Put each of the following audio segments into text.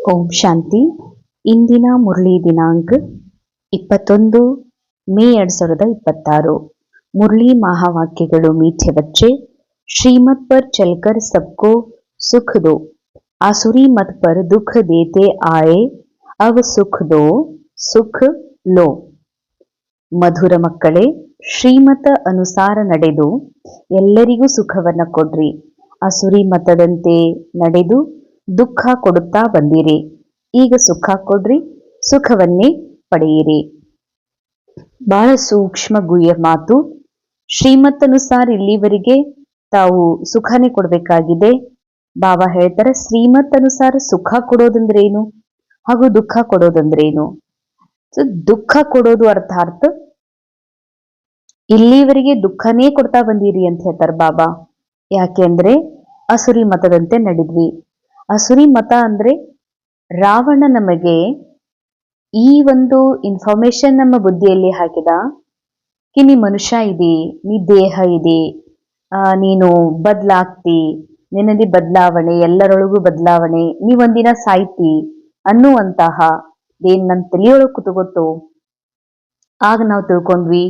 ಓಂ ಶಾಂತಿ. ಇಂದಿನ ಮುರಳಿ ದಿನಾಂಕ 21 ಮೇ 2026. मुरली महावाक्यಗಳು मीठे बच्चे, श्रीमत पर चलकर सबको सुख दो, आसुरी मत पर दुख देते आए, अब सुख दो, सुख लो. ಮಧುರ ಮಕ್ಕಳೇ, ಶ್ರೀಮತ ಅನುಸಾರ ನಡೆದು ಎಲ್ಲರಿಗೂ ಸುಖವನ್ನ ಕೊಡ್ರಿ. ಅಸುರಿ ಮತದಂತೆ ನಡೆದು ದುಃಖ ಕೊಡುತ್ತಾ ಬಂದಿರಿ. ಈಗ ಸುಖ ಕೊಡ್ರಿ, ಸುಖವನ್ನೇ ಪಡೆಯಿರಿ. ಬಹಳ ಸೂಕ್ಷ್ಮ ಗುಹ್ಯ ಮಾತು. ಶ್ರೀಮತ್ ಇಲ್ಲಿವರೆಗೆ ತಾವು ಸುಖನೇ ಕೊಡ್ಬೇಕಾಗಿದೆ. ಬಾಬಾ ಹೇಳ್ತಾರೆ, ಶ್ರೀಮತ್ ಅನುಸಾರ ಸುಖ ಕೊಡೋದಂದ್ರೇನು ಹಾಗೂ ದುಃಖ ಕೊಡೋದಂದ್ರೇನು. ದುಃಖ ಕೊಡೋದು ಅರ್ಥಾತ್ ಇಲ್ಲಿವರೆಗೆ ದುಃಖನೇ ಕೊಡ್ತಾ ಬಂದಿರಿ ಅಂತ ಹೇಳ್ತಾರೆ ಬಾಬಾ. ಯಾಕೆಂದ್ರೆ ಅಸುರಿ ಮತದಂತೆ ನಡೆದ್ವಿ. ಅಸುರಿ ಮತ ಅಂದ್ರೆ ರಾವಣ ನಮಗೆ ಈ ಒಂದು ಇನ್ಫಾರ್ಮೇಶನ್ ನಮ್ಮ ಬುದ್ಧಿಯಲ್ಲಿ ಹಾಕಿದ ಕಿ ನೀ ಮನುಷ್ಯ ಇದೆ, ನೀ ದೇಹ ಇದೆ, ನೀನು ಬದಲಾಗ್ತಿ, ನಿನ್ನಲ್ಲಿ ಬದಲಾವಣೆ, ಎಲ್ಲರೊಳಗೂ ಬದಲಾವಣೆ, ನೀವೊಂದಿನ ಸಾಯ್ತಿ ಅನ್ನುವಂತಹ ಏನ್ ನನ್ನ ತಲೆಯೊಳಗೆ ಕುತ್ಕೊತ್ತು. ಆಗ ನಾವು ತಿಳ್ಕೊಂಡ್ವಿ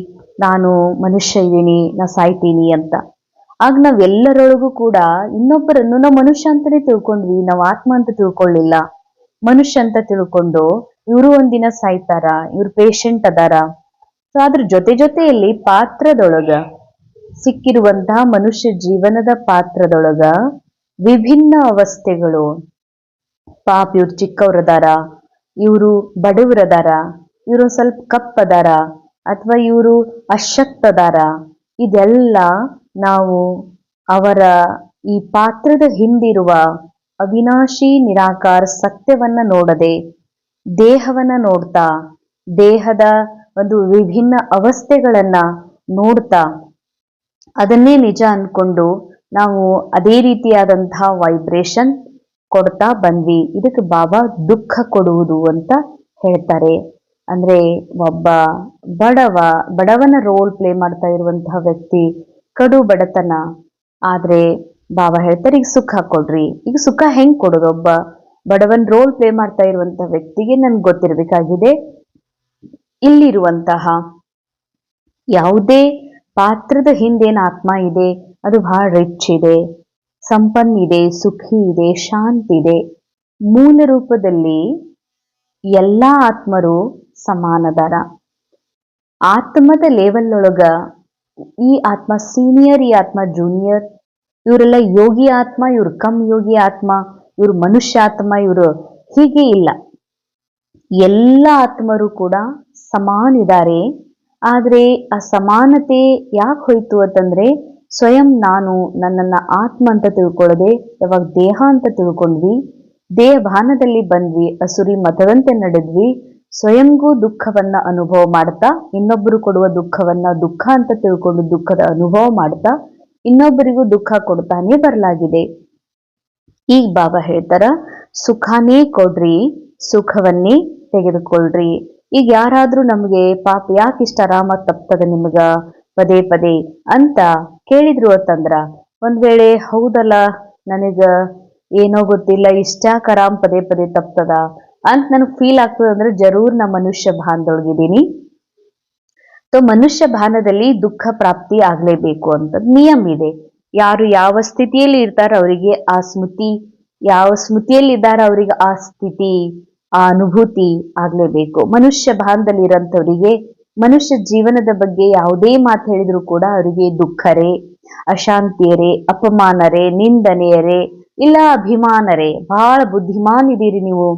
ನಾನು ಮನುಷ್ಯ ಇದ್ದೀನಿ, ನಾ ಸಾಯ್ತೀನಿ ಅಂತ. ಆಗ ನಾವೆಲ್ಲರೊಳಗೂ ಕೂಡ ಇನ್ನೊಬ್ಬರನ್ನು ನಾವು ಮನುಷ್ಯ ಅಂತಾನೆ ತಿಳ್ಕೊಂಡ್ವಿ, ನಾವು ಆತ್ಮ ಅಂತ ತಿಳ್ಕೊಳ್ಳಿಲ್ಲ. ಮನುಷ್ಯ ಅಂತ ತಿಳ್ಕೊಂಡು ಇವರು ಒಂದಿನ ಸಾಯ್ತಾರ, ಇವ್ರು ಪೇಷಂಟ್ ಅದಾರ. ಸೊ ಅದ್ರ ಜೊತೆಯಲ್ಲಿ ಪಾತ್ರದೊಳಗ ಸಿಕ್ಕಿರುವಂತಹ ಮನುಷ್ಯ ಜೀವನದ ಪಾತ್ರದೊಳಗ ವಿಭಿನ್ನ ಅವಸ್ಥೆಗಳು. ಪಾಪ ಇವ್ರು ಚಿಕ್ಕವ್ರದಾರ, ಇವರು ಬಡವರದಾರ, ಇವರು ಸ್ವಲ್ಪ ಕಪ್ಪದಾರ, ಅಥವಾ ಇವರು ಅಶಕ್ತದಾರ. ಇದೆಲ್ಲ ನಾವು ಅವರ ಈ ಪಾತ್ರದ ಹಿಂದಿರುವ ಅವಿನಾಶಿ ನಿರಾಕಾರ ಸತ್ಯವನ್ನ ನೋಡದೆ ದೇಹವನ್ನ ನೋಡ್ತಾ, ದೇಹದ ಒಂದು ವಿಭಿನ್ನ ಅವಸ್ಥೆಗಳನ್ನ ನೋಡ್ತಾ ಅದನ್ನೇ ನಿಜ ಅನ್ಕೊಂಡು ನಾವು ಅದೇ ರೀತಿಯಾದಂತಹ ವೈಬ್ರೇಷನ್ ಕೊಡ್ತಾ ಬಂದ್ವಿ. ಇದಕ್ಕೆ ಬಾಬಾ ದುಃಖ ಕೊಡುವುದು ಅಂತ ಹೇಳ್ತಾರೆ. ಅಂದ್ರೆ ಒಬ್ಬ ಬಡವನ ರೋಲ್ ಪ್ಲೇ ಮಾಡ್ತಾ ಇರುವಂತಹ ವ್ಯಕ್ತಿ, ಕಡು ಬಡತನ. ಆದ್ರೆ ಬಾಬಾ ಹೇಳ್ತಾರೆ ಈಗ ಸುಖ ಕೊಡ್ರಿ. ಈಗ ಸುಖ ಹೆಂಗ್ ಕೊಡೋದು? ಒಬ್ಬ ಬಡವನ್ ರೋಲ್ ಪ್ಲೇ ಮಾಡ್ತಾ ಇರುವಂತಹ ವ್ಯಕ್ತಿಗೆ ನನ್ಗೆ ಗೊತ್ತಿರಬೇಕಾಗಿದೆ, ಇಲ್ಲಿರುವಂತಹ ಯಾವುದೇ ಪಾತ್ರದ ಹಿಂದೇನು ಆತ್ಮ ಇದೆ ಅದು ಬಹಳ ರಿಚ್ ಇದೆ, ಸಂಪನ್ನ ಇದೆ, ಸುಖಿ ಇದೆ, ಶಾಂತಿ ಇದೆ. ಮೂಲ ರೂಪದಲ್ಲಿ ಎಲ್ಲಾ ಆತ್ಮರು ಸಮಾನದಾರ. ಆತ್ಮದ ಲೆವೆಲ್ ಒಳಗ ಈ ಆತ್ಮ ಸೀನಿಯರ್, ಈ ಆತ್ಮ ಜೂನಿಯರ್, ಇವರೆಲ್ಲ ಯೋಗಿ ಆತ್ಮ, ಇವ್ರು ಕಮ್ ಯೋಗಿ ಆತ್ಮ, ಇವ್ರು ಮನುಷ್ಯ ಆತ್ಮ, ಇವರು ಹೀಗೆ ಇಲ್ಲ. ಎಲ್ಲ ಆತ್ಮರು ಕೂಡ ಸಮಾನಿದ್ದಾರೆ. ಆದ್ರೆ ಆ ಸಮಾನತೆ ಯಾಕೆ ಹೋಯ್ತು ಅಂತಂದ್ರೆ ಸ್ವಯಂ ನಾನು ನನ್ನನ್ನ ಆತ್ಮ ಅಂತ ತಿಳ್ಕೊಳ್ಳದೆ ಯಾವಾಗ ದೇಹ ಅಂತ ತಿಳ್ಕೊಂಡ್ವಿ, ದೇಹ ಭಾನದಲ್ಲಿ ಬಂದ್ವಿ, ಅಸುರಿ ಮತದಂತೆ ನಡೆದ್ವಿ, ಸ್ವಯಂಗೂ ದುಃಖವನ್ನ ಅನುಭವ ಮಾಡ್ತಾ, ಇನ್ನೊಬ್ಬರು ಕೊಡುವ ದುಃಖವನ್ನ ದುಃಖ ಅಂತ ತಿಳ್ಕೊಂಡು ದುಃಖದ ಅನುಭವ ಮಾಡ್ತಾ ಇನ್ನೊಬ್ಬರಿಗೂ ದುಃಖ ಕೊಡ್ತಾನೆ ಬರಲಾಗಿದೆ. ಈಗ ಬಾಬಾ ಹೇಳ್ತಾರ, ಸುಖನೇ ಕೊಡ್ರಿ, ಸುಖವನ್ನೇ ತೆಗೆದುಕೊಳ್ರಿ. ಈಗ ಯಾರಾದ್ರೂ ನಮ್ಗೆ ಪಾಪ ಯಾಕೆ ಇಷ್ಟ ಆರಾಮ ತಪ್ತದ ನಿಮ್ಗ ಪದೇ ಪದೇ ಅಂತ ಕೇಳಿದ್ರು ಅಂತಂದ್ರ, ಒಂದ್ ವೇಳೆ ಹೌದಲ್ಲ ನನಗ ಏನೋ ಗೊತ್ತಿಲ್ಲ ಇಷ್ಟ್ಯಾಕ ಆರಾಮ್ ಪದೇ ಪದೇ ತಪ್ತದ ಅಂತ ನನಗ್ ಫೀಲ್ ಆಗ್ತದ ಅಂದ್ರೆ ಜರೂರ್ ನಾ ಮನುಷ್ಯ ಭಾನದೊಳಗಿದ್ದೀನಿ. ಮನುಷ್ಯ ಭಾನದಲ್ಲಿ ದುಃಖ ಪ್ರಾಪ್ತಿ ಆಗ್ಲೇಬೇಕು ಅಂತ ನಿಯಮ ಇದೆ. ಯಾರು ಯಾವ ಸ್ಥಿತಿಯಲ್ಲಿ ಇರ್ತಾರ ಅವರಿಗೆ ಆ ಸ್ಮೃತಿ, ಯಾವ ಸ್ಮೃತಿಯಲ್ಲಿ ಇದ್ದಾರ ಅವರಿಗೆ ಆ ಸ್ಥಿತಿ, ಆ ಅನುಭೂತಿ ಆಗ್ಲೇಬೇಕು. ಮನುಷ್ಯ ಭಾನದಲ್ಲಿ ಇರೋಂಥವರಿಗೆ ಮನುಷ್ಯ ಜೀವನದ ಬಗ್ಗೆ ಯಾವುದೇ ಮಾತು ಹೇಳಿದ್ರು ಕೂಡ ಅವರಿಗೆ ದುಃಖರೇ, ಅಶಾಂತಿಯರೇ, ಅಪಮಾನರೇ, ನಿಂದನೆಯರೇ, ಇಲ್ಲ ಅಭಿಮಾನರೇ. ಬಹಳ ಬುದ್ಧಿಮಾನ್ ಇದೀರಿ ನೀವು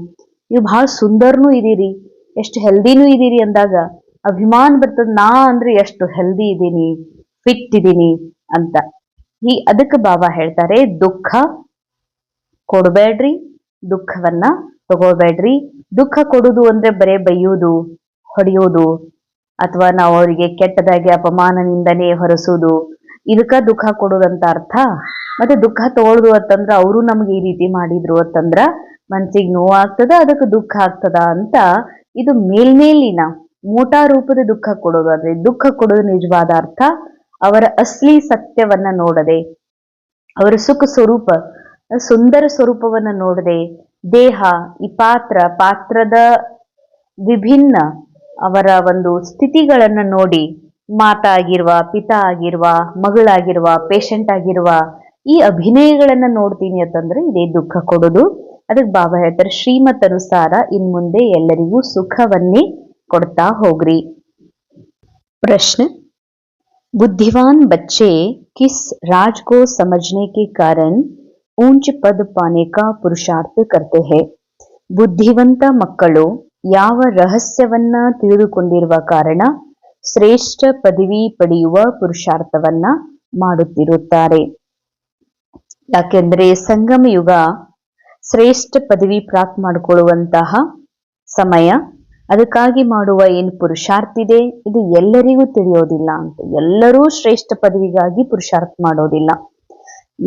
ಬಹಳ ಸುಂದರ್ನೂ ಇದೀರಿ, ಎಷ್ಟು ಹೆಲ್ದಿನೂ ಇದೀರಿ ಅಂದಾಗ ಅಭಿಮಾನ ಬರ್ತದ, ನಾ ಅಂದ್ರೆ ಎಷ್ಟು ಹೆಲ್ದಿ ಇದ್ದೀನಿ, ಫಿಟ್ ಇದ್ದೀನಿ ಅಂತ. ಅದಕ್ಕೆ ಬಾಬಾ ಹೇಳ್ತಾರೆ, ದುಃಖ ಕೊಡ್ಬೇಡ್ರಿ, ದುಃಖವನ್ನ ತಗೋಬೇಡ್ರಿ. ದುಃಖ ಕೊಡುವುದು ಅಂದ್ರೆ ಬರೇ ಬೈಯೋದು, ಹೊಡೆಯೋದು, ಅಥವಾ ನಾವು ಅವರಿಗೆ ಕೆಟ್ಟದಾಗಿ ಅಪಮಾನ ನಿಂದನೆ ಹೊರಸೋದು, ಇದಕ್ಕ ದುಃಖ ಕೊಡೋದಂತ ಅರ್ಥ. ಮತ್ತೆ ದುಃಖ ತಗೊಳ್ದು ಅಂತಂದ್ರ ಅವರು ನಮ್ಗೆ ಈ ರೀತಿ ಮಾಡಿದ್ರು ಅಂತಂದ್ರ ಮನ್ಸಿಗೆ ನೋವಾಗ್ತದ, ಅದಕ್ಕೆ ದುಃಖ ಆಗ್ತದ ಅಂತ. ಇದು ಮೇಲ್ಮೇಲಿನ ಮೋಟಾ ರೂಪದ ದುಃಖ ಕೊಡೋದು. ಆದ್ರೆ ದುಃಖ ಕೊಡೋದು ನಿಜವಾದ ಅರ್ಥ ಅವರ ಅಸ್ಲಿ ಸತ್ಯವನ್ನ ನೋಡದೆ, ಅವರ ಸುಖ ಸ್ವರೂಪ ಸುಂದರ ಸ್ವರೂಪವನ್ನ ನೋಡದೆ ದೇಹ, ಈ ಪಾತ್ರದ ವಿಭಿನ್ನ ಅವರ ಒಂದು ಸ್ಥಿತಿಗಳನ್ನು ನೋಡಿ, ಮಾತಾ ಆಗಿರುವ, ಪಿತಾ ಆಗಿರುವ, ಮಗಳಾಗಿರುವ, ಪೇಷಂಟ್ ಆಗಿರುವ ಈ ಅಭಿನಯಗಳನ್ನ ನೋಡ್ತೀನಿ ಅಂತಂದ್ರೆ ಇದೇ ದುಃಖ ಕೊಡೋದು. ಅದಕ್ಕೆ ಬಾಬಾ ಹೇಳ್ತಾರೆ, ಶ್ರೀಮತ್ ಅನುಸಾರ ಇನ್ ಮುಂದೆ ಎಲ್ಲರಿಗೂ ಸುಖವನ್ನೇ ಕೊಡ್ತಾ ಹೋಗ್ರಿ. प्रश्न, बुद्धिमान बच्चे किस राज को समझने के कारण ऊंच पद पाने का पुरुषार्थ करते हैं? ಬುದ್ಧಿವಂತ ಮಕ್ಕಳು ಯಾವ ರಹಸ್ಯವನ್ನ ತಿಳಿದುಕೊಂಡಿರುವ ಕಾರಣ ಶ್ರೇಷ್ಠ ಪದವಿ ಪಡೆಯುವ ಪುರುಷಾರ್ಥವನ್ನ ಮಾಡುತ್ತಿರುತ್ತಾರೆ? ಯಾಕೆಂದ್ರೆ ಸಂಗಮ ಯುಗ ಶ್ರೇಷ್ಠ ಪದವಿ ಪ್ರಾಪ್ತ ಮಾಡಿಕೊಳ್ಳುವಂತಹ ಸಮಯ. ಅದಕ್ಕಾಗಿ ಮಾಡುವ ಏನು ಪುರುಷಾರ್ಥ ಇದೆ ಇದು ಎಲ್ಲರಿಗೂ ತಿಳಿಯೋದಿಲ್ಲ ಅಂತ. ಎಲ್ಲರೂ ಶ್ರೇಷ್ಠ ಪದವಿಗಾಗಿ ಪುರುಷಾರ್ಥ ಮಾಡೋದಿಲ್ಲ.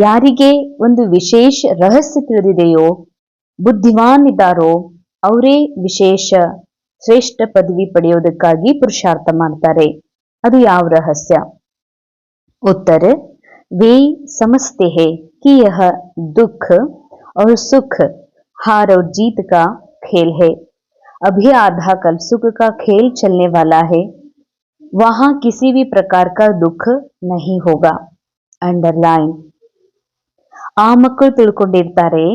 ಯಾರಿಗೆ ಒಂದು ವಿಶೇಷ ರಹಸ್ಯ ತಿಳಿದಿದೆಯೋ, ಬುದ್ಧಿಮಾನ್ ಇದ್ದಾರೋ, ಅವರೇ ವಿಶೇಷ ಶ್ರೇಷ್ಠ ಪದವಿ ಪಡೆಯೋದಕ್ಕಾಗಿ ಪುರುಷಾರ್ಥ ಮಾಡ್ತಾರೆ. ಅದು ಯಾವ ರಹಸ್ಯ? उत्तर, वे समझते हैं कि यह दुख और सुख हार और जीत का खेल है. अभी आधा कल सुख का खेल चलने वाला है, वहां किसी भी प्रकार का दुख नहीं होगा. अंडरलाइन. ಆ ಮಕ್ಕಳು ತಿಳ್ಕೊಂಡಿರ್ತಾರೆ,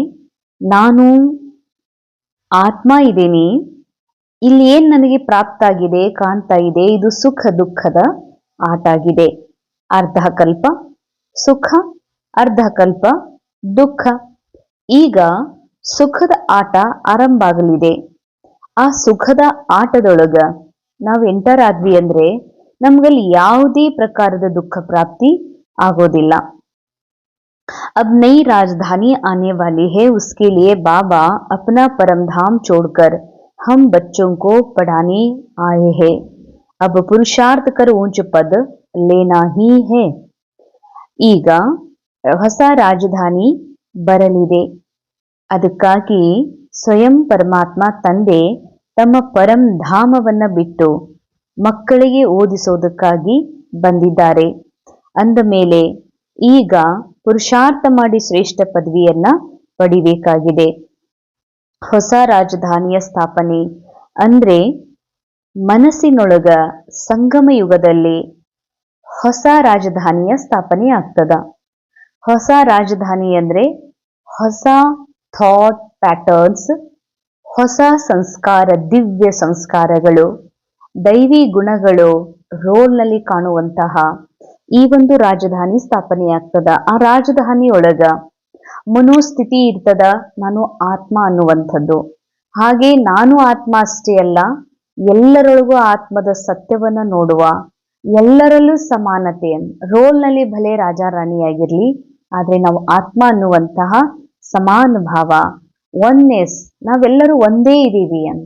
ನಾನು ಆತ್ಮ ಇದ್ದೀನಿ, ಇಲ್ಲಿ ಏನ್ ನನಗೆ ಪ್ರಾಪ್ತ ಆಗಿದೆ, ಕಾಣ್ತಾ ಇದೆ, ಇದು ಸುಖ ದುಃಖದ ಆಟ ಆಗಿದೆ. ಅರ್ಧ ಕಲ್ಪ ಸುಖ, ಅರ್ಧ ಕಲ್ಪ ದುಃಖ. ಈಗ ಸುಖದ ಆಟ ಆರಂಭ ಆಗಲಿದೆ. ಆ ಸುಖದ ಆಟದೊಳಗ ನಾವು ಎಂಟರ್ ಆದ್ವಿ ಅಂದ್ರೆ ನಮ್ಗಲ್ಲಿ ಯಾವುದೇ ಪ್ರಕಾರದ ದುಃಖ ಪ್ರಾಪ್ತಿ ಆಗೋದಿಲ್ಲ. अब नई राजधानी आने वाली है, उसके लिए बाबा अपना परम धाम छोड़कर हम बच्चों को पढ़ाने आए हैं. अब पुरुषार्थ कर ऊंच पद लेना ही है. ಈಗ ಹೊಸ ರಾಜಧಾನಿ ಬರಲಿದೆ. ಅದಕ್ಕಾಗಿ ಸ್ವಯಂ ಪರಮಾತ್ಮ ತಂದೆ ತಮ್ಮ ಪರಂ ಧಾಮವನ್ನ ಬಿಟ್ಟು ಮಕ್ಕಳಿಗೆ ಓದಿಸೋದಕ್ಕಾಗಿ ಬಂದಿದ್ದಾರೆ. ಅಂದ ಮೇಲೆ ಈಗ ಪುರುಷಾರ್ಥ ಮಾಡಿ ಶ್ರೇಷ್ಠ ಪದವಿಯನ್ನ ಪಡಿಬೇಕಾಗಿದೆ. ಹೊಸ ರಾಜಧಾನಿಯ ಸ್ಥಾಪನೆ ಅಂದ್ರೆ ಮನಸ್ಸಿನೊಳಗ ಸಂಗಮ ಯುಗದಲ್ಲಿ ಹೊಸ ರಾಜಧಾನಿಯ ಸ್ಥಾಪನೆ ಆಗ್ತದ. ಹೊಸ ರಾಜಧಾನಿ ಅಂದ್ರೆ ಹೊಸ ಥಾಟ್ ಪ್ಯಾಟರ್ನ್ಸ್, ಹೊಸ ಸಂಸ್ಕಾರ, ದಿವ್ಯ ಸಂಸ್ಕಾರಗಳು, ದೈವಿ ಗುಣಗಳು ರೋಲ್ನಲ್ಲಿ ಕಾಣುವಂತಹ ಈ ಒಂದು ರಾಜಧಾನಿ ಸ್ಥಾಪನೆ ಆಗ್ತದ. ಆ ರಾಜಧಾನಿ ಒಳಗ ಮನೋಸ್ಥಿತಿ ಇರ್ತದ, ನಾನು ಆತ್ಮ ಅನ್ನುವಂಥದ್ದು. ಹಾಗೆ ನಾನು ಆತ್ಮ ಅಷ್ಟೇ ಅಲ್ಲ, ಎಲ್ಲರೊಳಗೂ ಆತ್ಮದ ಸತ್ಯವನ್ನ ನೋಡುವ, ಎಲ್ಲರಲ್ಲೂ ಸಮಾನತೆ, ರೋಲ್ನಲ್ಲಿ ಭಲೆ ರಾಜ ರಾಣಿಯಾಗಿರ್ಲಿ, ಆದ್ರೆ ನಾವು ಆತ್ಮ ಅನ್ನುವಂತಹ ಸಮಾನ ಭಾವ, ಒನ್ನೆಸ್, ನಾವೆಲ್ಲರೂ ಒಂದೇ ಇದೀವಿ ಅಂತ.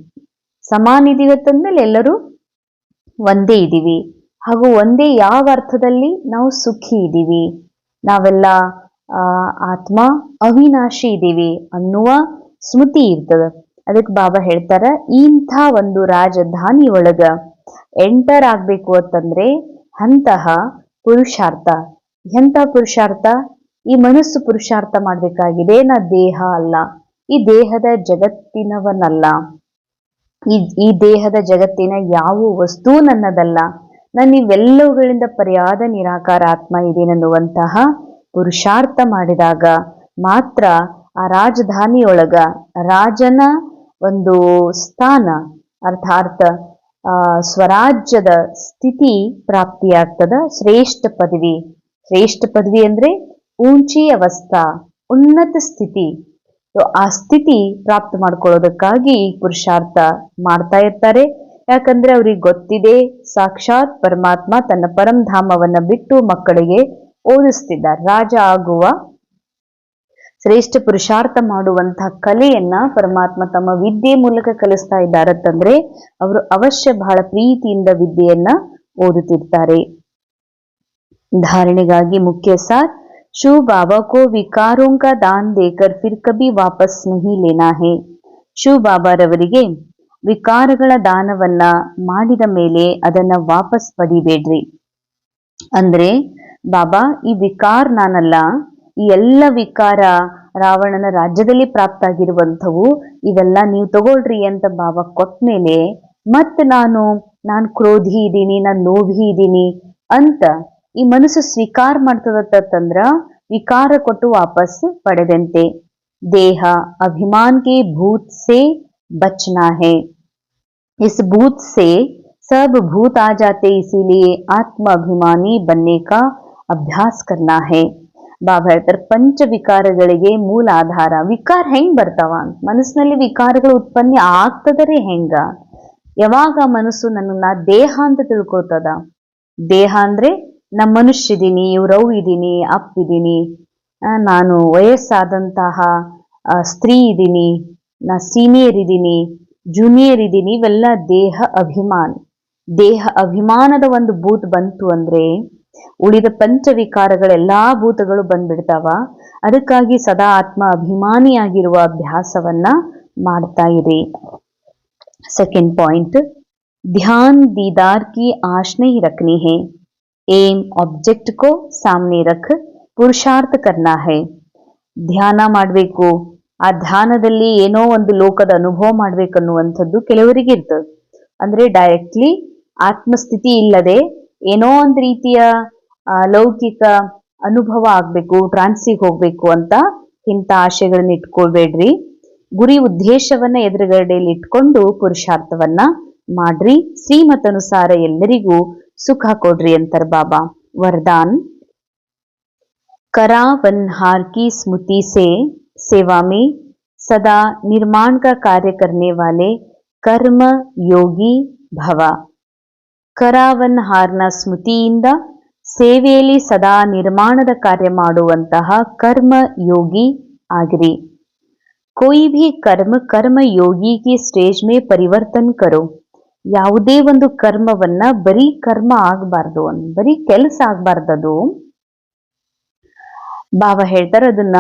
ಸಮಾನ ಇದೀವಿ ಅಂತಂದ್ಮೇಲೆ ಎಲ್ಲರೂ ಒಂದೇ ಇದೀವಿ. ಹಾಗೂ ಒಂದೇ ಯಾವ ಅರ್ಥದಲ್ಲಿ? ನಾವು ಸುಖಿ ಇದ್ದೀವಿ, ನಾವೆಲ್ಲ ಆತ್ಮ ಅವಿನಾಶಿ ಇದ್ದೀವಿ ಅನ್ನುವ ಸ್ಮೃತಿ ಇರ್ತದ. ಅದಕ್ಕೆ ಬಾಬಾ ಹೇಳ್ತಾರ, ಇಂಥ ಒಂದು ರಾಜಧಾನಿ ಒಳಗ ಎಂಟರ್ ಆಗ್ಬೇಕು ಅಂತಂದ್ರೆ ಅಂತಹ ಪುರುಷಾರ್ಥ. ಎಂಥ ಪುರುಷಾರ್ಥ? ಈ ಮನಸ್ಸು ಪುರುಷಾರ್ಥ ಮಾಡ್ಬೇಕಾಗಿದೆ. ನಾ ದೇಹ ಅಲ್ಲ, ಈ ದೇಹದ ಜಗತ್ತಿನವನಲ್ಲ, ಈ ದೇಹದ ಜಗತ್ತಿನ ಯಾವ ವಸ್ತು ನನ್ನದಲ್ಲ, ನಾನು ಇವೆಲ್ಲವುಗಳಿಂದ ಪರ್ಯಾದ ನಿರಾಕಾರ ಆತ್ಮ ಇದೇನನ್ನುವಂತಹ ಪುರುಷಾರ್ಥ ಮಾಡಿದಾಗ ಮಾತ್ರ ಆ ರಾಜಧಾನಿಯೊಳಗ ರಾಜನ ಒಂದು ಸ್ಥಾನ, ಅರ್ಥಾತ್ ಸ್ವರಾಜ್ಯದ ಸ್ಥಿತಿ ಪ್ರಾಪ್ತಿಯಾಗ್ತದ. ಶ್ರೇಷ್ಠ ಪದವಿ, ಶ್ರೇಷ್ಠ ಪದವಿ ಅಂದ್ರೆ ಊಂಚಿ ಅವಸ್ಥಾ, ಉನ್ನತ ಸ್ಥಿತಿ. ಆ ಸ್ಥಿತಿ ಪ್ರಾಪ್ತ ಮಾಡ್ಕೊಳ್ಳೋದಕ್ಕಾಗಿ ಈ ಪುರುಷಾರ್ಥ ಮಾಡ್ತಾ ಇರ್ತಾರೆ. ಯಾಕಂದ್ರೆ ಅವ್ರಿಗೆ ಗೊತ್ತಿದೆ, ಸಾಕ್ಷಾತ್ ಪರಮಾತ್ಮ ತನ್ನ ಪರಂಧಾಮವನ್ನ ಬಿಟ್ಟು ಮಕ್ಕಳಿಗೆ ಓದಿಸ್ತಿದ್ದಾರೆ. ರಾಜ ಆಗುವ ಶ್ರೇಷ್ಠ ಪುರುಷಾರ್ಥ ಮಾಡುವಂತಹ ಕಲೆಯನ್ನ ಪರಮಾತ್ಮ ತಮ್ಮ ವಿದ್ಯೆ ಮೂಲಕ ಕಲಿಸ್ತಾ ಇದ್ದಾರತ್ತಂದ್ರೆ ಅವರು ಅವಶ್ಯ ಬಹಳ ಪ್ರೀತಿಯಿಂದ ವಿದ್ಯೆಯನ್ನ ಓದುತ್ತಿರ್ತಾರೆ. धारणेಗಾಗಿ मुख्य सार, शिव बाबा को विकारों का दान देकर फिर कभी वापस नहीं लेना है. ಶಿವ ಬಾಬಾರವರಿಗೆ ವಿಕಾರಗಳ ದಾನವನ್ನ ಮಾಡಿದ ಮೇಲೆ ಅದನ್ನ ವಾಪಸ್ ಪಡಿಬೇಡ್ರಿ. ಅಂದ್ರೆ ಬಾಬಾ, ಈ ವಿಕಾರ ನಾನಲ್ಲ, ಈ ಎಲ್ಲ ವಿಕಾರ ರಾವಣನ ರಾಜ್ಯದಲ್ಲಿ ಪ್ರಾಪ್ತ ಆಗಿರುವಂಥವು, ಇವೆಲ್ಲ ನೀವು ತಗೊಳ್ರಿ ಅಂತ ಬಾಬಾ ಕೊಟ್ಮೇಲೆ ಮತ್ತೆ ನಾನು ಕ್ರೋಧಿ ಇದ್ದೀನಿ, ನಾನು ಲೋಭಿ ಇದ್ದೀನಿ ಅಂತ ಈ ಮನಸ್ಸು ಸ್ವೀಕಾರ ಮಾಡ್ತದಂದ್ರ ವಿಕಾರ ಕೊಟ್ಟು ವಾಪಸ್ ಪಡೆದಂತೆ. ದೇಹ अभिमान के भूत से बचना है। इस भूत से सब भूत आ जाते, इसीलिए आत्म अभिमानी बनने का अभ्यास करना है. ಬಾಬಾ ಹೇಳ್ತಾರೆ ಪಂಚ ವಿಕಾರಗಳಿಗೆ ಮೂಲ ಆಧಾರ. ವಿಕಾರ ಹೆಂಗ್ ಬರ್ತಾವ? ಮನಸ್ಸಿನಲ್ಲಿ ವಿಕಾರಗಳು ಉತ್ಪನ್ನ ಆಗ್ತದರೆ ಹೆಂಗ? ಯಾವಾಗ ಮನಸ್ಸು ನಾ ದೇಹ ಅಂತ ತಿಳ್ಕೊತದ. ದೇಹ ಅಂದ್ರೆ ನಾ ಮನುಷ್ಯ ಇದೀನಿ, ಇವ್ರವ್ ಇದೀನಿ, ಅಪ್ಪಿದ್ದೀನಿ, ನಾನು ವಯಸ್ಸಾದಂತಹ ಸ್ತ್ರೀ ಇದ್ದೀನಿ, ನಾ ಸೀನಿಯರ್ ಇದ್ದೀನಿ, ಜೂನಿಯರ್ ಇದ್ದೀನಿ, ಇವೆಲ್ಲ ದೇಹ ಅಭಿಮಾನ. ದೇಹ ಅಭಿಮಾನದ ಒಂದು ಭೂತ್ ಬಂತು ಅಂದ್ರೆ ಉಳಿದ ಪಂಚವಿಕಾರಗಳೆಲ್ಲಾ ಭೂತಗಳು ಬಂದ್ಬಿಡ್ತಾವ. ಅದಕ್ಕಾಗಿ ಸದಾ ಆತ್ಮ ಅಭಿಮಾನಿಯಾಗಿರುವ ಅಭ್ಯಾಸವನ್ನ ಮಾಡ್ತಾ ಇರಿ. सेकंड पॉइंट, ध्यान दीदार की आश नहीं रखनी है, एम ऑब्जेक्ट को सामने रख पुरुषार्थ करना है. ಧ್ಯಾನ ಮಾಡಬೇಕು, ಆ ಧ್ಯಾನದಲ್ಲಿ ಏನೋ ಒಂದು ಲೋಕದ ಅನುಭವ ಮಾಡ್ಬೇಕನ್ನುವಂಥದ್ದು ಕೆಲವರಿಗೆ ಇರ್ತದೆ. ಅಂದ್ರೆ ಡೈರೆಕ್ಟ್ಲಿ ಆತ್ಮಸ್ಥಿತಿ ಇಲ್ಲದೆ ಏನೋ ಒಂದು ರೀತಿಯ ಲೌಕಿಕ ಅನುಭವ ಆಗ್ಬೇಕು, ಟ್ರಾನ್ಸಿಗೆ ಹೋಗ್ಬೇಕು ಅಂತ ಇಂಥ ಆಶೆಗಳನ್ನ ಇಟ್ಕೊಳ್ಬೇಡ್ರಿ. ಗುರಿ ಉದ್ದೇಶವನ್ನ ಎದುರುಗಡೆಯಲ್ಲಿ ಇಟ್ಕೊಂಡು ಪುರುಷಾರ್ಥವನ್ನ ಮಾಡ್ರಿ. ಶ್ರೀಮತನುಸಾರ ಎಲ್ಲರಿಗೂ ಸುಖ ಕೊಡ್ರಿ ಅಂತಾರ ಬಾಬಾ. वरदान, करावनहार की स्मृति से सेवा में सदा निर्माण का कार्य करने वाले कर्म योगी भव. ಕರಾವನ್ಹಾರ್ನ ಸ್ಮೃತಿಯಿಂದ ಸೇವೆಯಲ್ಲಿ ಸದಾ ನಿರ್ಮಾಣದ ಕಾರ್ಯ ಮಾಡುವಂತಹ ಕರ್ಮ ಯೋಗಿ ಆಗಿರಿ. कोई भी कर्म योगी की स्टेज में परिवर्तन करो. ಯಾವುದೇ ಒಂದು ಕರ್ಮವನ್ನ ಬರೀ ಕರ್ಮ ಆಗ್ಬಾರ್ದು, ಬರೀ ಕೆಲಸ ಆಗ್ಬಾರ್ದದು. ಬಾಬಾ ಹೇಳ್ತಾರೆ ಅದನ್ನ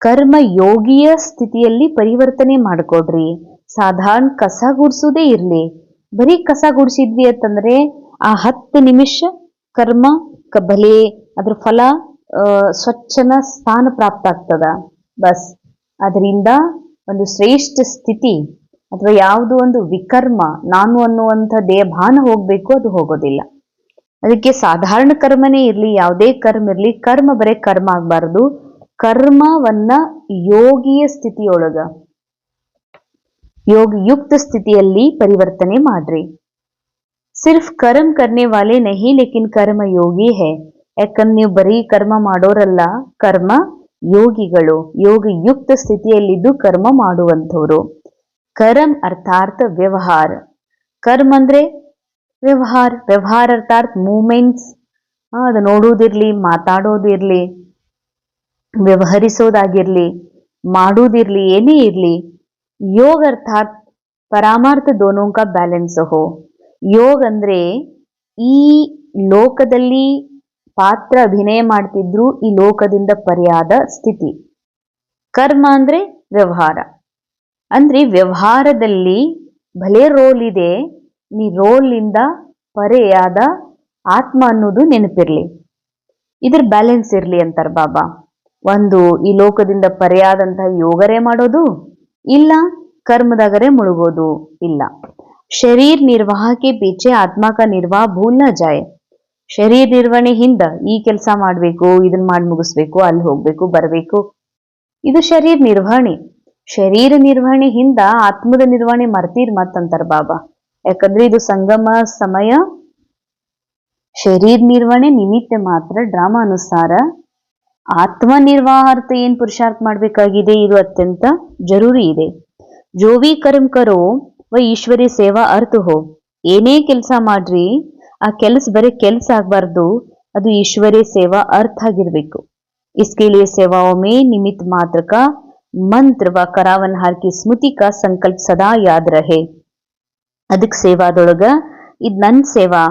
ಕರ್ಮ ಯೋಗಿಯ ಸ್ಥಿತಿಯಲ್ಲಿ ಪರಿವರ್ತನೆ ಮಾಡ್ಕೊಡ್ರಿ. ಸಾಧಾರಣ ಕಸ ಗುಡ್ಸೋದೇ ಇರ್ಲಿ, ಬರೀ ಕಸ ಗುಡ್ಸಿದ್ವಿ ಅಂತಂದ್ರೆ ಆ 10 ನಿಮಿಷ ಕರ್ಮ ಭಲೆ ಅದ್ರ ಫಲ ಸ್ವಚ್ಛನ ಸ್ಥಾನ ಪ್ರಾಪ್ತ ಆಗ್ತದ. ಬಸ್ ಅದರಿಂದ ಒಂದು ಶ್ರೇಷ್ಠ ಸ್ಥಿತಿ ಅಥವಾ ಯಾವುದೋ ಒಂದು ವಿಕರ್ಮ, ನಾನು ಅನ್ನುವಂಥ ದೇಹಭಾನ ಹೋಗ್ಬೇಕು, ಅದು ಹೋಗೋದಿಲ್ಲ. ಅದಕ್ಕೆ ಸಾಧಾರಣ ಕರ್ಮನೇ ಇರ್ಲಿ, ಯಾವುದೇ ಕರ್ಮ ಇರ್ಲಿ, ಕರ್ಮ ಬರೇ ಕರ್ಮ ಆಗ್ಬಾರ್ದು. ಕರ್ಮವನ್ನ ಯೋಗಿಯ ಸ್ಥಿತಿಯೊಳಗ, ಯೋಗ ಯುಕ್ತ ಸ್ಥಿತಿಯಲ್ಲಿ ಪರಿವರ್ತನೆ ಮಾಡ್ರಿ. ಸಿರ್ಫ್ ಕರ್ಮ ಕರ್ನೆ ವಾಲೆ ನಹಿ ಲೇಕಿನ್ ಕರ್ಮ ಯೋಗಿ ಹೈ. ಯಾಕಂದ್ರೆ ನೀವು ಬರೀ ಕರ್ಮ ಮಾಡೋರಲ್ಲ, ಕರ್ಮ ಯೋಗಿಗಳು, ಯೋಗ ಯುಕ್ತ ಸ್ಥಿತಿಯಲ್ಲಿದ್ದು ಕರ್ಮ ಮಾಡುವಂಥವ್ರು. ಕರ್ಮ ಅರ್ಥಾತ್ ವ್ಯವಹಾರ. ಕರ್ಮ ಅಂದ್ರೆ ವ್ಯವಹಾರ, ವ್ಯವಹಾರ ಅರ್ಥಾತ್ ಮೂಮೆಂಟ್ಸ್. ಅದು ನೋಡುವುದಿರ್ಲಿ, ಮಾತಾಡೋದಿರ್ಲಿ, ವ್ಯವಹರಿಸೋದಾಗಿರ್ಲಿ, ಮಾಡುವುದಿರ್ಲಿ, ಏನೇ ಇರ್ಲಿ. ಯೋಗ ಅರ್ಥಾತ್ ಪರಾಮಾರ್ಥ ದೋನೋ ಕಾ ಬ್ಯಾಲೆನ್ಸ್ ಹೋ. ಯೋಗ ಅಂದ್ರೆ ಈ ಲೋಕದಲ್ಲಿ ಪಾತ್ರ ಅಭಿನಯ ಮಾಡ್ತಿದ್ರು ಈ ಲೋಕದಿಂದ ಪರ್ಯಾದ ಸ್ಥಿತಿ. ಕರ್ಮ ಅಂದ್ರೆ ವ್ಯವಹಾರ. ಅಂದ್ರೆ ವ್ಯವಹಾರದಲ್ಲಿ ಭಲೇ ರೋಲ್ ಇದೆ, ನೀ ರೋಲಿಂದ ಪರೆಯಾದ ಆತ್ಮ ಅನ್ನೋದು ನೆನಪಿರ್ಲಿ, ಇದ್ರ ಬ್ಯಾಲೆನ್ಸ್ ಇರ್ಲಿ ಅಂತಾರ ಬಾಬಾ. ಒಂದು ಈ ಲೋಕದಿಂದ ಪರೆಯಾದಂತಹ ಯೋಗರೇ ಮಾಡೋದು ಇಲ್ಲ, ಕರ್ಮದಾಗರೇ ಮುಳುಗೋದು ಇಲ್ಲ. ಶರೀರ್ ನಿರ್ವಾಹಕ್ಕೆ ಪೀಚೆ ಆತ್ಮ ಕಾ ನಿರ್ವಾಹ ಭೂಲ್ ನ ಜಾಯೆ. ಶರೀರ ನಿರ್ವಹಣೆ ಹಿಂದ ಈ ಕೆಲಸ ಮಾಡ್ಬೇಕು, ಇದನ್ನ ಮಾಡಿ ಮುಗಿಸ್ಬೇಕು, ಅಲ್ಲಿ ಹೋಗ್ಬೇಕು, ಬರಬೇಕು, ಇದು ಶರೀರ ನಿರ್ವಹಣೆ. ಶರೀರ ನಿರ್ವಹಣೆ ಹಿಂದ ಆತ್ಮದ ನಿರ್ವಹಣೆ ಮರ್ತೀರ್ ಮತ್ತಂತಾರ ಬಾಬಾ. ಯಾಕಂದ್ರೆ ಇದು ಸಂಗಮ ಸಮಯ. ಶರೀರ ನಿರ್ವಹಣೆ ನಿಮಿತ್ತ ಮಾತ್ರ. ಡ್ರಾಮಾ ಅನುಸಾರ ಆತ್ಮ ನಿರ್ವಾಹಾರ್ಥ ಏನ್ ಪುರುಷಾರ್ಥ ಮಾಡ್ಬೇಕಾಗಿದೆ, ಇದು ಅತ್ಯಂತ ಜರೂರಿ ಇದೆ. ಜೋ ಭಿ ಕರ್ಮ ಕರೋ ವ ಈಶ್ವರಿ ಸೇವಾ ಅರ್ಥ ಹೋ. ಏನೇ ಕೆಲಸ ಮಾಡ್ರಿ, ಆ ಕೆಲಸ ಬರೀ ಕೆಲಸ ಆಗ್ಬಾರ್ದು, ಅದು ಈಶ್ವರಿ ಸೇವಾ ಅರ್ಥ ಆಗಿರ್ಬೇಕು. इसके लिए सेवाओं में निमित्त मात्र का मंत्र व करावनहार की स्मृति का संकल्प सदा याद रहे. ಅದಕ್ಕೆ ಸೇವಾದೊಳಗ ಇದು ನನ್ನ ಸೇವಾ,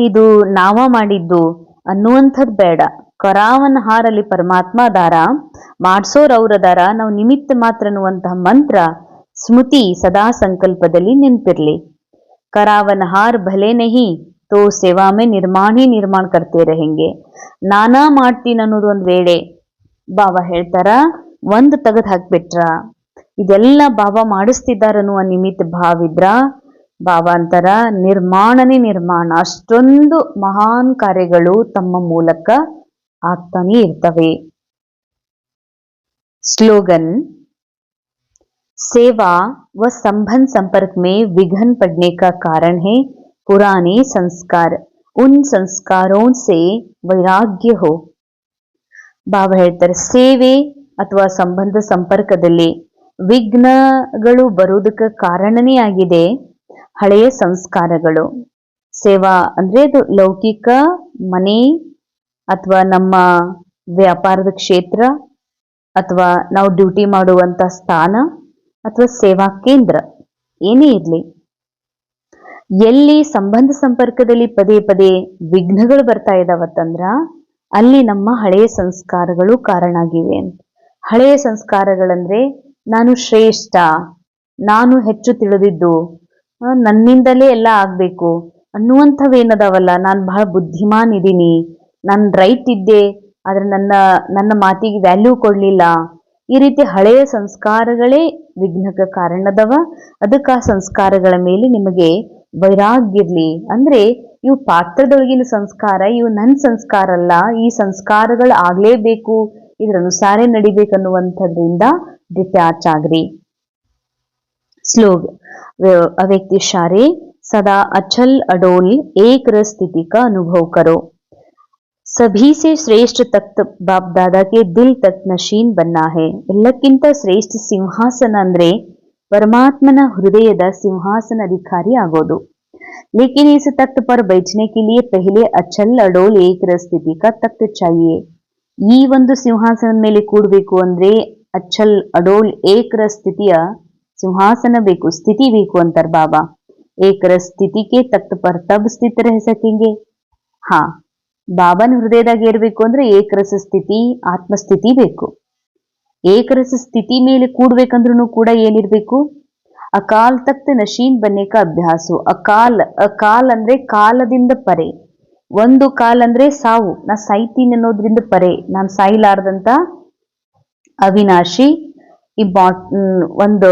ಇದು ನಾವ ಮಾಡಿದ್ದು ಅನ್ನುವಂಥದ್ದು ಬೇಡ. ಕರಾವನ್ಹಾರಲ್ಲಿ ಪರಮಾತ್ಮ ಅದಾರ, ಮಾಡ್ಸೋರ್ ಅವ್ರದಾರ, ನಾವು ನಿಮಿತ್ತ ಮಾತ್ರ ಅನ್ನುವಂತಹ ಮಂತ್ರ ಸ್ಮೃತಿ ಸದಾ ಸಂಕಲ್ಪದಲ್ಲಿ ನೆನಪಿರ್ಲಿ. करावनहार भले नहीं तो सेवा में निर्माण ही निर्माण करते रहेंगे. ನಾನಾ ಮಾಡ್ತೀನಿ ಅನ್ನೋದು ಒಂದು ವೇಳೆ ಬಾಬಾ ಹೇಳ್ತಾರ, ಒಂದು ತೆಗೆದು ಹಾಕ್ಬಿಟ್ರ, ಇದೆಲ್ಲ ಬಾಬಾ ಮಾಡಿಸ್ತಿದ್ದಾರನ್ನುವ ನಿಮಿತ್ತ ಭಾವಿದ್ರ ಬಾಬಾ ಅಂತಾರ ನಿರ್ಮಾಣನೇ ನಿರ್ಮಾಣ. ಅಷ್ಟೊಂದು ಮಹಾನ್ ಕಾರ್ಯಗಳು ತಮ್ಮ ಮೂಲಕ ಆಗ್ತಾನೆ ಇರ್ತವೆ. स्लोगन, सेवा व संबंध संपर्क में विघ्न पड़ने का कारण है पुराने संस्कार, उन संस्कारों से वैराग्य हो. ಬಾಬಾ ಹೇಳ್ತಾರೆ, ಸೇವೆ ಅಥವಾ ಸಂಬಂಧ ಸಂಪರ್ಕದಲ್ಲಿ ವಿಘ್ನಗಳು ಬರುವುದಕ್ಕೆ ಕಾರಣನೇ ಆಗಿದೆ ಹಳೆಯ ಸಂಸ್ಕಾರಗಳು. ಸೇವಾ ಅಂದ್ರೆ ಅದು ಲೌಕಿಕ ಮನೆ ಅಥವಾ ನಮ್ಮ ವ್ಯಾಪಾರದ ಕ್ಷೇತ್ರ ಅಥವಾ ನಾವು ಡ್ಯೂಟಿ ಮಾಡುವಂತ ಸ್ಥಾನ ಅಥವಾ ಸೇವಾ ಕೇಂದ್ರ ಏನೇ ಇರಲಿ, ಎಲ್ಲಿ ಸಂಬಂಧ ಸಂಪರ್ಕದಲ್ಲಿ ಪದೇ ಪದೇ ವಿಘ್ನಗಳು ಬರ್ತಾ ಇದಾವತ್ತಂದ್ರ ಅಲ್ಲಿ ನಮ್ಮ ಹಳೆಯ ಸಂಸ್ಕಾರಗಳು ಕಾರಣ ಆಗಿವೆ. ಹಳೆಯ ಸಂಸ್ಕಾರಗಳಂದ್ರೆ ನಾನು ಶ್ರೇಷ್ಠ, ನಾನು ಹೆಚ್ಚು ತಿಳಿದಿದ್ದು, ನನ್ನಿಂದಲೇ ಎಲ್ಲ ಆಗ್ಬೇಕು ಅನ್ನುವಂಥವೇನದಾವಲ್ಲ, ನಾನು ಬಹಳ ಬುದ್ಧಿಮಾನ್ ಇದ್ದೀನಿ, ನಾನು ರೈಟ್ ಇದ್ದೆ ಆದ್ರೆ ನನ್ನ ಮಾತಿಗೆ ವ್ಯಾಲ್ಯೂ ಕೊಡ್ಲಿಲ್ಲ, ಈ ರೀತಿ ಹಳೆಯ ಸಂಸ್ಕಾರಗಳೇ ವಿಘ್ನಕ್ಕೆ ಕಾರಣದವ. ಅದಕ್ಕೆ ಆ ಸಂಸ್ಕಾರಗಳ ಮೇಲೆ ನಿಮಗೆ ವೈರಾಗ್ಯ ಇರ್ಲಿ. ಅಂದ್ರೆ ಇವು ಪಾತ್ರದೊಳಗಿನ ಸಂಸ್ಕಾರ, ಇವು ನನ್ನ ಸಂಸ್ಕಾರ ಅಲ್ಲ, ಈ ಸಂಸ್ಕಾರಗಳು ಆಗ್ಲೇಬೇಕು, ಇದ್ರ ಅನುಸಾರ ನಡಿಬೇಕನ್ನುವಂಥದ್ರಿಂದ ಡಿಟ್ಯಾಚ್ ಆಗ್ರಿ. श्लोक, अव्यक्त इशारे सदा अचल अडोल एक रस स्थिति का अनुभव करो. सभी से श्रेष्ठ तख्त बाप दादा के दिल तक नशीन बनना है. ಎಲ್ಲಕ್ಕಿಂತ ಶ್ರೇಷ್ಠ ಸಿಂಹಾಸನ ಅಂದ್ರೆ ಪರಮಾತ್ಮನ ಹೃದಯದ ಸಿಂಹಾಸನ ಅಧಿಕಾರಿ ಆಗೋದು. लेकिन इस तख्त पर बैठने के लिए पहले अचल अडोल एक रस स्थिति का तख्त चाहिए. ಈ ಒಂದು ಸಿಂಹಾಸನದ ಮೇಲೆ ಕೂಡಬೇಕು ಅಂದ್ರೆ ಅಚಲ್ ಅಡೋಲ್ ಏಕರ ಸ್ಥಿತಿಯ ಸಿಂಹಾಸನ ಬೇಕು, ಸ್ಥಿತಿ ಬೇಕು ಅಂತಾರ ಬಾಬಾ. ಏಕರ ಸ್ಥಿತಿ ಕೆ ತಖ್ತ ಪರ್ ತಬ್ ಸ್ಥಿತ ರಹ ಸಕೆಂಗೆ. ಹಾ, ಬಾಬಾನ ಹೃದಯದಾಗ ಇರಬೇಕು ಅಂದ್ರೆ ಏಕರಸ ಸ್ಥಿತಿ, ಆತ್ಮಸ್ಥಿತಿ ಬೇಕು. ಏಕರಸ ಸ್ಥಿತಿ ಮೇಲೆ ಕೂಡ್ಬೇಕಂದ್ರೂ ಕೂಡ ಏನಿರ್ಬೇಕು? ಅಕಾಲ್ ತಖ್ತ ನಶೀನ್ ಬನ್ನೇಕ ಅಭ್ಯಾಸು. ಅಕಾಲ್ ಅಂದ್ರೆ ಕಾಲದಿಂದ ಪರೆ. ಒಂದು ಕಾಲ್ ಅಂದ್ರೆ ಸಾವು, ನಾ ಸಾಯ್ತೀನಿ ಅನ್ನೋದ್ರಿಂದ ಪರೆ, ನಾನು ಸಾಯ್ಲಾರ್ದಂತ ಅವಿನಾಶಿ ಒಂದು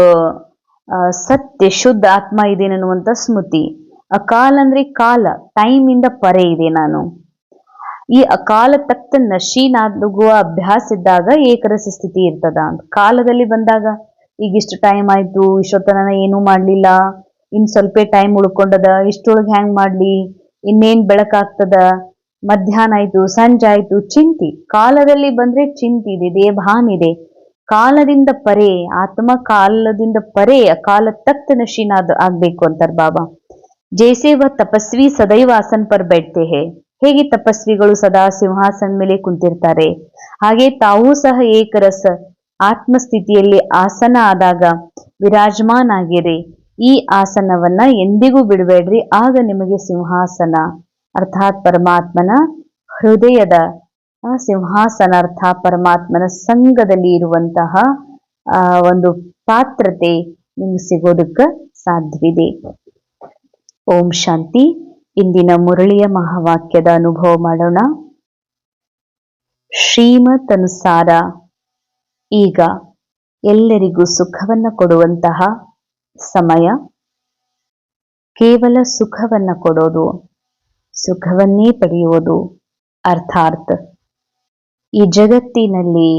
ಸತ್ಯ ಶುದ್ಧ ಆತ್ಮ ಇದೆ ಅನ್ನುವಂತ ಸ್ಮೃತಿ. ಅಕಾಲ್ ಅಂದ್ರೆ ಕಾಲ, ಟೈಮ್ ಇಂದ ಪರೆ ಇದೆ ನಾನು. ಈ ಅಕಾಲ ತಖ್ತ ನಶೀನಾಗುವ ಅಭ್ಯಾಸ ಇದ್ದಾಗ ಏಕರಸ ಸ್ಥಿತಿ ಇರ್ತದ. ಕಾಲದಲ್ಲಿ ಬಂದಾಗ ಈಗ ಇಷ್ಟು ಟೈಮ್ ಆಯ್ತು, ಇಷ್ಟೊತ್ತನ ಏನೂ ಮಾಡ್ಲಿಲ್ಲ, ಇನ್ ಸ್ವಲ್ಪ ಟೈಮ್ ಉಳ್ಕೊಂಡದ, ಇಷ್ಟೊಳಗೆ ಹ್ಯಾಂಗ್ ಮಾಡ್ಲಿ, ಇನ್ನೇನ್ ಬೆಳಕಾಗ್ತದ, ಮಧ್ಯಾಹ್ನ ಆಯ್ತು, ಸಂಜೆ ಆಯ್ತು, ಚಿಂತಿ. ಕಾಲದಲ್ಲಿ ಬಂದ್ರೆ ಚಿಂತಿ ಇದೆ, ದೇವಭಾನ್ ಇದೆ. ಕಾಲದಿಂದ ಪರೆ ಆತ್ಮ, ಕಾಲದಿಂದ ಪರೆ ಅಕಾಲ ತಖ್ತ ನಶೀನಾದ ಆಗ್ಬೇಕು ಅಂತಾರ ಬಾಬಾ. ಜೈಸೆ ವ ತಪಸ್ವಿ ಸದೈವ ಆಸನ್ ಪರ್ बैठते हैं. ಹೇಗೆ ತಪಸ್ವಿಗಳು ಸದಾ ಸಿಂಹಾಸನ ಮೇಲೆ ಕುಂತಿರ್ತಾರೆ, ಹಾಗೆ ತಾವೂ ಸಹ ಏಕರಸ ಆತ್ಮಸ್ಥಿತಿಯಲ್ಲಿ ಆಸನ ಆದಾಗ ವಿರಾಜಮಾನ್ ಆಗಿರಿ. ಈ ಆಸನವನ್ನ ಎಂದಿಗೂ ಬಿಡಬೇಡ್ರಿ, ಆಗ ನಿಮಗೆ ಸಿಂಹಾಸನ ಅರ್ಥಾತ್ ಪರಮಾತ್ಮನ ಹೃದಯದ ಸಿಂಹಾಸನ ಅರ್ಥಾತ್ ಪರಮಾತ್ಮನ ಸಂಘದಲ್ಲಿ ಇರುವಂತಹ ಒಂದು ಪಾತ್ರತೆ ನಿಮ್ಗೆ ಸಿಗೋದಕ್ಕೆ ಸಾಧ್ಯವಿದೆ. ಓಂ ಶಾಂತಿ. ಇಂದಿನ ಮುರಳಿಯ ಮಹಾವಾಕ್ಯದ ಅನುಭವ ಮಾಡೋಣ. ಶ್ರೀಮತ್ ಅನುಸಾರ ಈಗ ಎಲ್ಲರಿಗೂ ಸುಖವನ್ನ ಕೊಡುವಂತಹ ಸಮಯ. ಕೇವಲ ಸುಖವನ್ನ ಕೊಡೋದು, ಸುಖವನ್ನೇ ಪಡೆಯುವುದು ಅರ್ಥಾತ್ ಈ ಜಗತ್ತಿನಲ್ಲಿ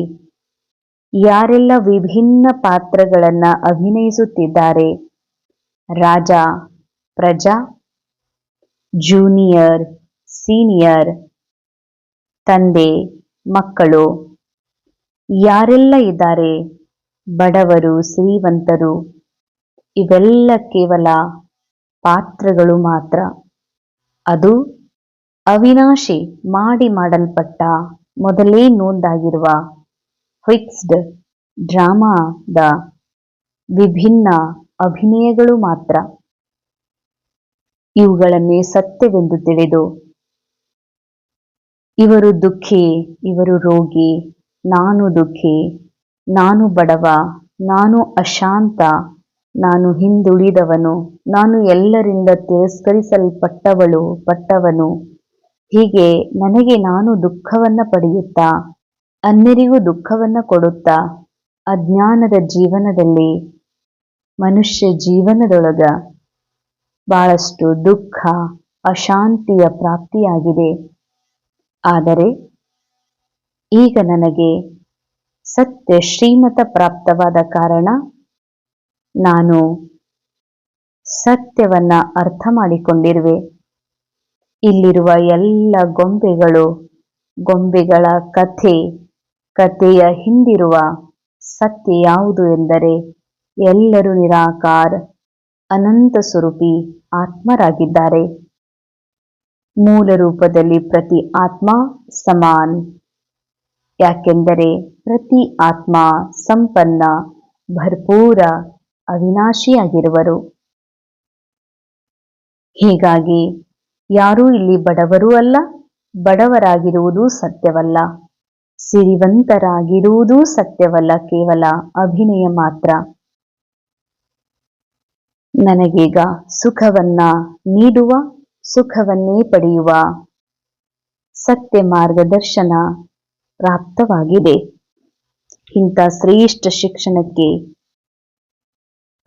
ಯಾರೆಲ್ಲ ವಿಭಿನ್ನ ಪಾತ್ರಗಳನ್ನ ಅಭಿನಯಿಸುತ್ತಿದ್ದಾರೆ, ರಾಜ, ಪ್ರಜಾ, ಜೂನಿಯರ್, ಸೀನಿಯರ್, ತಂದೆ, ಮಕ್ಕಳು, ಯಾರೆಲ್ಲ ಇದ್ದಾರೆ, ಬಡವರು, ಶ್ರೀಮಂತರು, ಇವೆಲ್ಲ ಕೇವಲ ಪಾತ್ರಗಳು ಮಾತ್ರ. ಅದು ಅವಿನಾಶಿ ಮಾಡಲ್ಪಟ್ಟ ಮೊದಲೇ ನೋಂದಾಗಿರುವ ಫಿಕ್ಸ್ಡ್ ಡ್ರಾಮಾದ ವಿಭಿನ್ನ ಅಭಿನಯಗಳು ಮಾತ್ರ. ಇವುಗಳನ್ನೇ ಸತ್ಯವೆಂದು ತಿಳಿದು ಇವರು ದುಃಖಿ, ಇವರು ರೋಗಿ, ನಾನು ದುಃಖಿ, ನಾನು ಬಡವ, ನಾನು ಅಶಾಂತ, ನಾನು ಹಿಂದುಳಿದವನು, ನಾನು ಎಲ್ಲರಿಂದ ತಿರಸ್ಕರಿಸಲ್ಪಟ್ಟವನು, ಹೀಗೆ ನನಗೆ ನಾನು ದುಃಖವನ್ನ ಪಡೆಯುತ್ತಾ ಅನ್ಯರಿಗೂ ದುಃಖವನ್ನು ಕೊಡುತ್ತಾ ಅಜ್ಞಾನದ ಜೀವನದಲ್ಲಿ ಮನುಷ್ಯ ಜೀವನದೊಳಗ ಬಹಳಷ್ಟು ದುಃಖ ಅಶಾಂತಿಯ ಪ್ರಾಪ್ತಿಯಾಗಿದೆ. ಆದರೆ ಈಗ ನನಗೆ ಸತ್ಯ ಶ್ರೀಮತ ಪ್ರಾಪ್ತವಾದ ಕಾರಣ ನಾನು ಸತ್ಯವನ್ನ ಅರ್ಥ ಮಾಡಿಕೊಂಡಿರುವೆ. ಇಲ್ಲಿರುವ ಎಲ್ಲ ಗೊಂಬೆಗಳ ಕಥೆಯ ಹಿಂದಿರುವ ಸತ್ಯ ಯಾವುದು ಎಂದರೆ ಎಲ್ಲರೂ ನಿರಾಕಾರ ಅನಂತ ಸ್ವರೂಪಿ ಆತ್ಮರಾಗಿದ್ದಾರೆ. ಮೂಲ ರೂಪದಲ್ಲಿ ಪ್ರತಿ ಆತ್ಮ ಸಮಾನ್. ಯಾಕೆಂದರೆ ಪ್ರತಿ ಆತ್ಮ ಸಂಪನ್ನ ಭರ್ಪೂರ ಅವಿನಾಶಿಯಾಗಿರುವರು. ಹೀಗಾಗಿ ಯಾರೂ ಇಲ್ಲಿ ಬಡವರೂ ಅಲ್ಲ, ಬಡವರಾಗಿರುವುದೂ ಸತ್ಯವಲ್ಲ, ಸಿರಿವಂತರಾಗಿರುವುದೂ ಸತ್ಯವಲ್ಲ, ಕೇವಲ ಅಭಿನಯ ಮಾತ್ರ. ನನಗೀಗ ಸುಖವನ್ನ ನೀಡುವ, ಸುಖವನ್ನೇ ಪಡೆಯುವ ಸತ್ಯ ಮಾರ್ಗದರ್ಶನ ಪ್ರಾಪ್ತವಾಗಿದೆ. ಇಂಥ ಶ್ರೇಷ್ಠ ಶಿಕ್ಷಣಕ್ಕೆ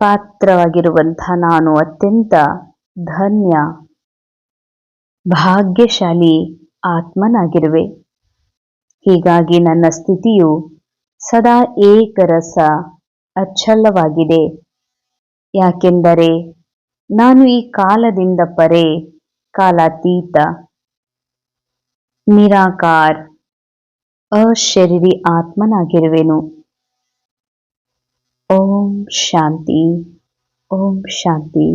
ಪಾತ್ರವಾಗಿರುವಂತಹ ನಾನು ಅತ್ಯಂತ ಧನ್ಯ ಭಾಗ್ಯಶಾಲಿ ಆತ್ಮನಾಗಿರುವೆ. ಹೀಗಾಗಿ ನನ್ನ ಸ್ಥಿತಿಯು ಸದಾ ಏಕರಸ ಅಚ್ಚಲವಾಗಿದೆ. ಯಾಕೆಂದರೆ ನಾನು ಈ ಕಾಲದಿಂದ ಪರೆ ಕಾಲಾತೀತ ನಿರಾಕಾರ ಅಶರೀರಿ ಆತ್ಮನಾಗಿರುವೆನು. ಓಂ ಶಾಂತಿ, ಓಂ ಶಾಂತಿ.